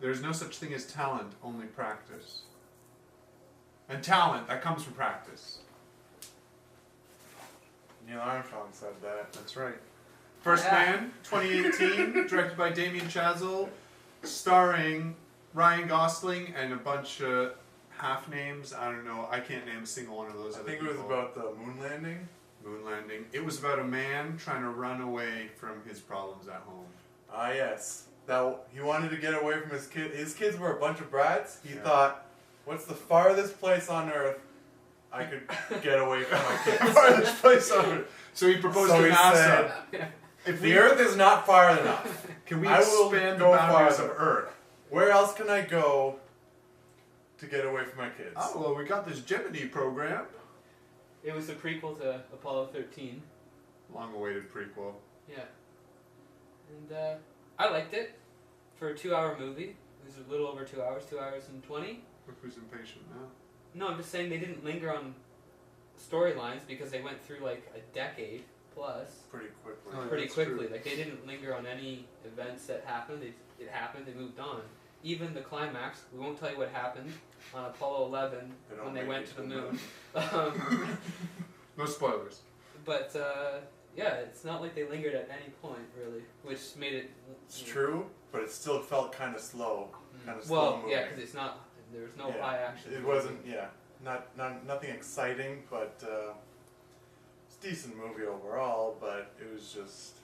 There's no such thing as talent, only practice. And talent, that comes from practice. Neil Armstrong said that. That's right. First Man, 2018, directed by Damien Chazelle, starring Ryan Gosling and a bunch of half names. I don't know. I can't name a single one of those. I think it was about the moon landing. Moon landing. It was about a man trying to run away from his problems at home. Ah, yes. That he wanted to get away from his kids. His kids were a bunch of brats. He thought, "What's the farthest place on Earth I could get away from my kids?" Farthest place on Earth. So he proposed to NASA. Said, if the Earth is not far enough, can we I will expand the go boundaries farther. of Earth? Where else can I go to get away from my kids? Oh, well, we got this Gemini program. It was a prequel to Apollo 13. Long-awaited prequel. Yeah. And I liked it for a 2-hour movie. It was a little over 2 hours, 2 hours and 20. Look who's impatient now. No, I'm just saying they didn't linger on storylines because they went through like a decade plus Pretty quickly. Oh, yeah, pretty that's quickly. true. Like they didn't linger on any events that happened. It happened. They moved on. Even the climax. We won't tell you what happened on Apollo 11 when they went to the moon. No spoilers. But yeah, it's not like they lingered at any point really, which made it. It's true, but it still felt kind of slow. Kind of slow Well, moving. yeah, because it's not. There was no high action. It wasn't. Yeah, nothing exciting, but it's a decent movie overall. But it was just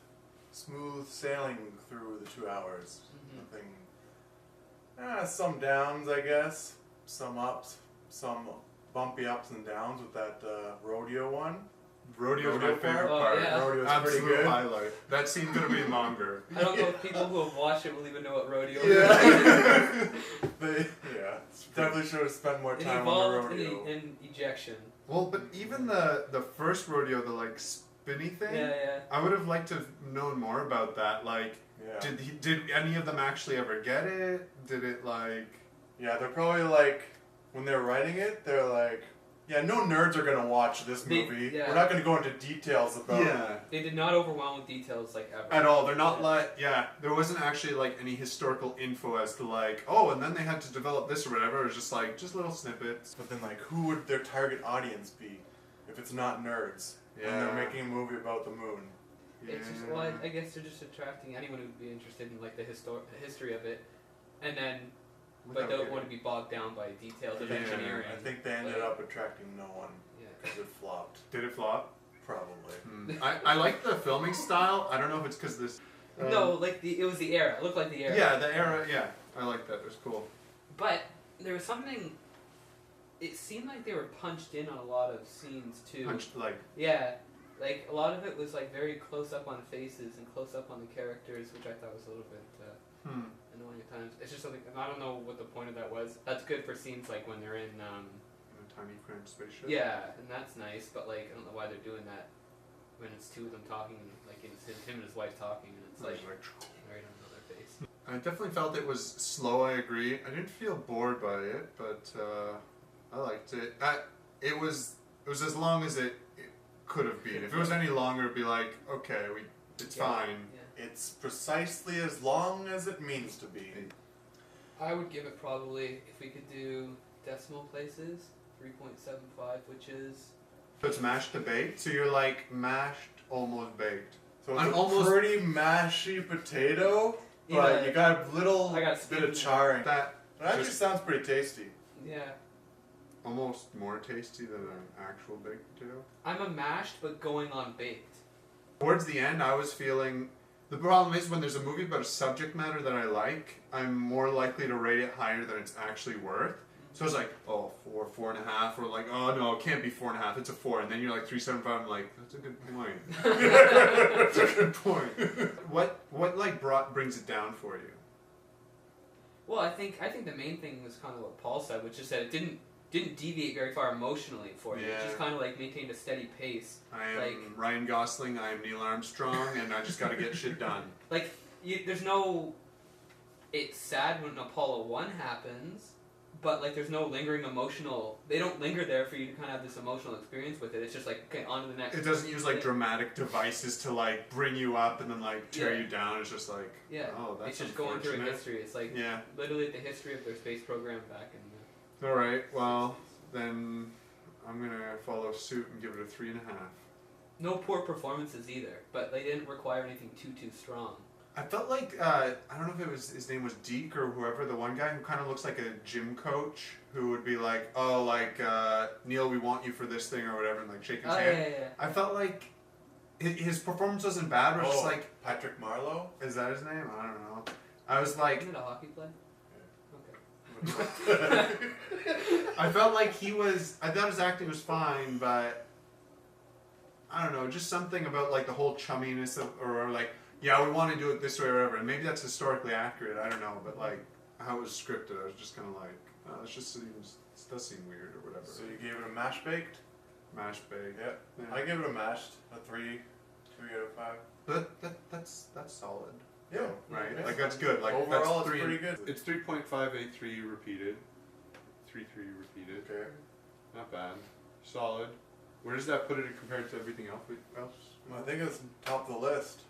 smooth sailing through the 2 hours. Nothing. Some downs, I guess. Some ups. Some bumpy ups and downs with that rodeo one. Rodeo's my favorite Oh, part. yeah. Rodeo's Absolute pretty good. highlight. That scene could have been longer. I don't know if people who have watched it will even know what rodeo is. Yeah. Definitely should have spent more It time on evolved the rodeo. in ejection. Well, but even the first rodeo, the like spinny thing, Yeah. I would have liked to have known more about that. Like, Yeah. did any of them actually ever get it? Did it like? Yeah, they're probably like, when they're writing it, they're like, yeah, no nerds are going to watch this movie. Yeah. We're not going to go into details about Yeah. They did not overwhelm with details like ever. At all. They're not like, there wasn't actually like any historical info as to like, oh, and then they had to develop this or whatever. It was just like, just little snippets. But then, like, who would their target audience be if it's not nerds? Yeah. And they're making a movie about the moon. It's just, well, I guess they're just attracting anyone who'd be interested in like the history of it, and then but don't want to be bogged down by details of Yeah. engineering. I think they ended up attracting no one Yeah. because it flopped. Did it flop? Probably. I like the filming style. I don't know if it's because this. No, like it was the era. It looked like the era. Yeah, the era. Yeah, I like that. It was cool. But there was something. It seemed like they were punched in on a lot of scenes too. Punched like. Yeah, like a lot of it was like very close up on faces and close up on the characters, which I thought was a little bit annoying at times. It's just something. I don't know what the point of that was. That's good for scenes like when they're in. A tiny cramped spaceship. Yeah, and that's nice, but like I don't know why they're doing that when it's two of them talking, like it's him and his wife talking, and it's like right under their face. I definitely felt it was slow. I agree. I didn't feel bored by it, but I liked it. It was as long as it could have been. If it was any longer, it'd be like, okay, it's fine. Yeah. It's precisely as long as it means to be. I would give it probably, if we could do decimal places, 3.75, which is... So it's mashed to baked. So you're like mashed, almost baked. So I'm it's almost- a pretty mashy potato, but Yeah. you got a little I got bit steam. of charring. That It actually just- sounds pretty tasty. Yeah. almost more tasty than an actual baked potato. I'm a mashed, but going on baked. Towards the end, I was feeling... The problem is when there's a movie about a subject matter that I like, I'm more likely to rate it higher than it's actually worth. So I was like, oh, 4, 4.5, or like, oh no, it can't be 4.5, it's a 4. And then you're like 3.75, I'm like, that's a good point. That's a good point. What like brings it down for you? Well, I think the main thing was kind of what Paul said, which is that it didn't deviate very far emotionally for you. It just kind of like maintained a steady pace. I am Ryan Gosling, I am Neil Armstrong, and I just got to get shit done. Like, there's no... It's sad when Apollo 1 happens, but like there's no lingering emotional. They don't linger there for you to kind of have this emotional experience with it. It's just like okay, on to the next. It doesn't use like thing. dramatic devices to like bring you up and then like tear Yeah. you down. It's just like Yeah, oh, that's it's just going through a unfortunate. history. It's like Yeah. literally the history of their space program back in the. All right. Well, then I'm gonna follow suit and give it a 3.5. No poor performances either, but they didn't require anything too strong. I felt like I don't know if it was his name was Deke or whoever, the one guy who kind of looks like a gym coach who would be like, oh, like Neil, we want you for this thing or whatever, and like shake his Oh hand. yeah. I felt like his performance wasn't bad, but it was just like, Patrick Marlowe. is that his name? I don't know. I was like, Isn't it a hockey play? I felt like I thought his acting was fine, but I don't know, just something about like the whole chumminess of, or like, yeah, we want to do it this way or whatever, and maybe that's historically accurate, I don't know, but like how it was scripted, I was just kind of like, oh, it does seem weird or whatever. So you gave it a mash baked? Mash bag. Yep. Yeah. I give it a mashed, a 3 out of 5. But that's solid. Yeah. Right? Yeah. Like that's good. Like Overall, that's it's pretty good. It's 3.583 repeated. 3.3 repeated. Okay. Not bad. Solid. Where does that put it compared to everything else? I think it's top of the list.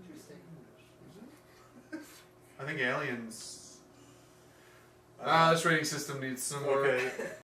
Interesting. I think Aliens. This rating system needs some work. Okay.